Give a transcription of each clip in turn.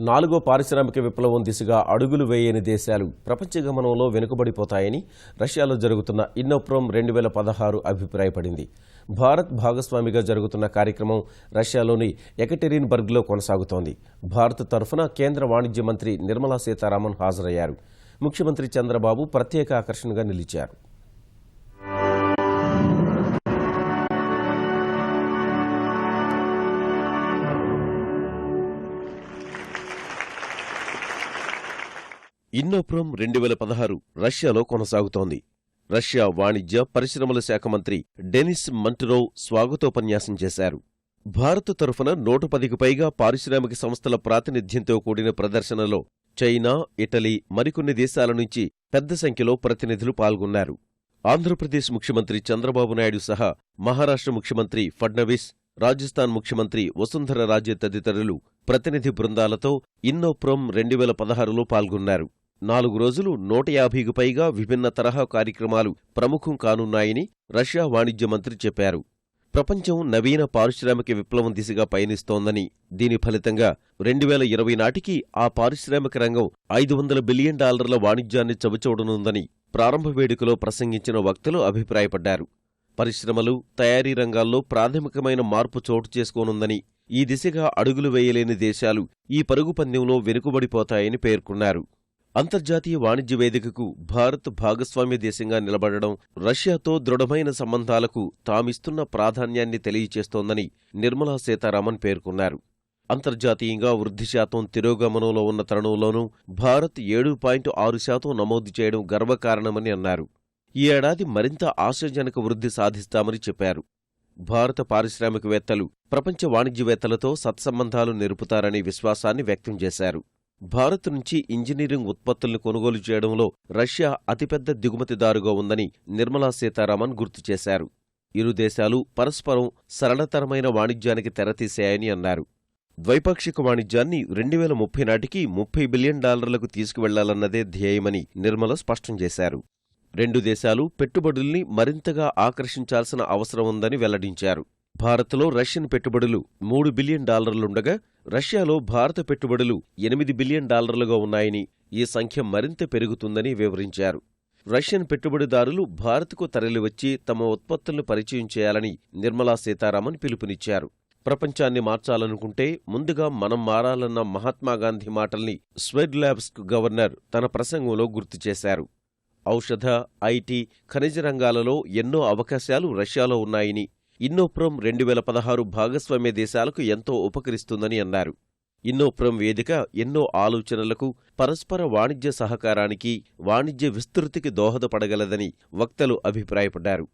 నాలుగో పారిశ్రామిక విప్లవం దిశగా అడుగులు వేయని దేశాలు ప్రపంచ గమనంలో వెనుకబడిపోతాయని రష్యాలో జరుగుతున్న ఇన్నోప్రోమ్ 2016 అభిప్రాయపడింది. భారత్ భాగస్వామిగా జరుగుతున్న కార్యక్రమం రష్యాలోని ఎకటెరిన్బర్గ్లో కొనసాగుతోంది. భారత్ తరఫున కేంద్ర వాణిజ్య మంత్రి నిర్మలా సీతారామన్ హాజరయ్యారు. ముఖ్యమంత్రి చంద్రబాబు ప్రత్యేక ఆకర్షణగా నిలిచారు. ఇన్నోప్రోమ్ 2016 రష్యాలో కొనసాగుతోంది. రష్యా వాణిజ్య పరిశ్రమల శాఖ మంత్రి డెనిస్ మంటురోవ్ స్వాగతోపన్యాసం చేశారు. భారత్ తరఫున 110కి పైగా పారిశ్రామిక సంస్థల ప్రాతినిధ్యంతో కూడిన ప్రదర్శనలో చైనా, ఇటలీ, మరికొన్ని దేశాల నుంచి పెద్ద సంఖ్యలో ప్రతినిధులు పాల్గొన్నారు. ఆంధ్రప్రదేశ్ ముఖ్యమంత్రి చంద్రబాబు నాయుడు సహా మహారాష్ట్ర ముఖ్యమంత్రి ఫడ్నవీస్, రాజస్థాన్ ముఖ్యమంత్రి వసుంధర రాజే తదితరులు ప్రతినిధి బృందాలతో ఇన్నోప్రోమ్ 2016లో పాల్గొన్నారు. 4 రోజులు 150కు పైగా విభిన్న తరహా కార్యక్రమాలు ప్రముఖం కానున్నాయని రష్యా వాణిజ్య మంత్రి చెప్పారు. ప్రపంచం నవీన పారిశ్రామిక విప్లవం దిశగా పయనిస్తోందని, దీని ఫలితంగా 2020 నాటికి ఆ పారిశ్రామిక రంగం $500 బిలియన్ వాణిజ్యాన్ని చవిచూడనుందని ప్రారంభ వేడుకలో ప్రసంగించిన వక్తలు అభిప్రాయపడ్డారు. పరిశ్రమలు, తయారీ రంగాల్లో ప్రాథమికమైన మార్పు చోటు చేసుకోనుందని, ఈ దిశగా అడుగులు వేయలేని దేశాలు ఈ పరుగు పందెంలో వెనుకబడిపోతాయని పేర్కొన్నారు. అంతర్జాతీయ వాణిజ్య వేదికకు భారత్ భాగస్వామ్య దేశంగా నిలబడడం రష్యాతో దృఢమైన సంబంధాలకు తామిస్తున్న ప్రాధాన్యాన్ని తెలియచేస్తోందని నిర్మలా సీతారామన్ పేర్కొన్నారు. అంతర్జాతీయంగా వృద్ధి శాతం తిరోగమనంలో ఉన్న తరుణంలోనూ భారత్ 7.6% నమోదు చేయడం గర్వకారణమని అన్నారు. ఈ ఏడాది మరింత ఆశాజనక వృద్ధి సాధిస్తామని చెప్పారు. భారత పారిశ్రామికవేత్తలు ప్రపంచ వాణిజ్యవేత్తలతో సత్సంబంధాలు నిలుపుతారనే విశ్వాసాన్ని వ్యక్తం చేశారు. భారత్ నుంచి ఇంజనీరింగ్ ఉత్పత్తులను కొనుగోలు చేయడంలో రష్యా అతిపెద్ద దిగుమతిదారుగా ఉందని నిర్మలా సీతారామన్ గుర్తు చేశారు. ఇరు దేశాలు పరస్పరం సరళతరమైన వాణిజ్యానికి తెరతీశాయని అన్నారు. ద్వైపాక్షిక వాణిజ్యాన్ని 2030 నాటికి $30 బిలియన్ తీసుకువెళ్లాలన్నదే ధ్యేయమని నిర్మల స్పష్టం చేశారు. 2 దేశాలు పెట్టుబడుల్ని మరింతగా ఆకర్షించాల్సిన అవసరం ఉందని వెల్లడించారు. భారత్లో రష్యన్ పెట్టుబడులు $3 బిలియన్ ఉండగా రష్యాలో భారత పెట్టుబడులు $8 బిలియన్ ఉన్నాయని, ఈ సంఖ్య మరింత పెరుగుతుందని వివరించారు. రష్యన్ పెట్టుబడిదారులు భారత్కు తరలివచ్చి తమ ఉత్పత్తులను పరిచయం చేయాలని నిర్మలా సీతారామన్ పిలుపునిచ్చారు. ప్రపంచాన్ని మార్చాలనుకుంటే ముందుగా మనం మారాలన్న మహాత్మాగాంధీ మాటల్ని స్వెడ్లాబ్స్క్ గవర్నర్ తన ప్రసంగంలో గుర్తు చేశారు. ఔషధ, ఐటీ, ఖనిజ రంగాలలో ఎన్నో అవకాశాలు రష్యాలో ఉన్నాయని, ఇన్నోప్రోమ్ 2016 భాగస్వామ్య దేశాలకు ఎంతో ఉపకరిస్తుందని అన్నారు. ఇన్నోప్రోమ్ వేదిక ఎన్నో ఆలోచనలకు, పరస్పర వాణిజ్య సహకారానికి, వాణిజ్య విస్తృతికి దోహదపడగలదని వక్తలు అభిప్రాయపడ్డారు.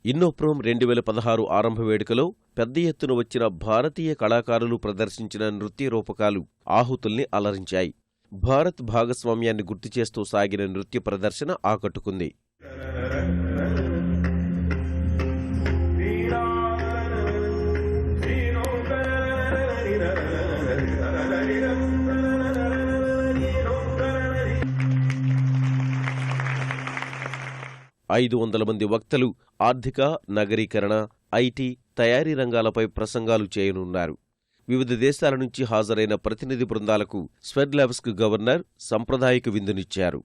ఇన్నోప్రోమ్ 2016 ఆరంభ వేడుకలో పెద్ద ఎత్తున వచ్చిన భారతీయ కళాకారులు ప్రదర్శించిన నృత్య రూపకాలు ఆహుతుల్ని అలరించాయి. భారత్ భాగస్వామ్యాన్ని గుర్తుచేస్తూ సాగిన నృత్య ప్రదర్శన ఆకట్టుకుంది. మంది వక్తలు ఆర్థిక, నగరీకరణ, ఐటీ, తయారీ రంగాలపై ప్రసంగాలు చేయనున్నారు. వివిధ దేశాల నుంచి హాజరైన ప్రతినిధి బృందాలకు స్వెడ్లాబ్స్క్ గవర్నర్ సంప్రదాయక విందునిచ్చారు.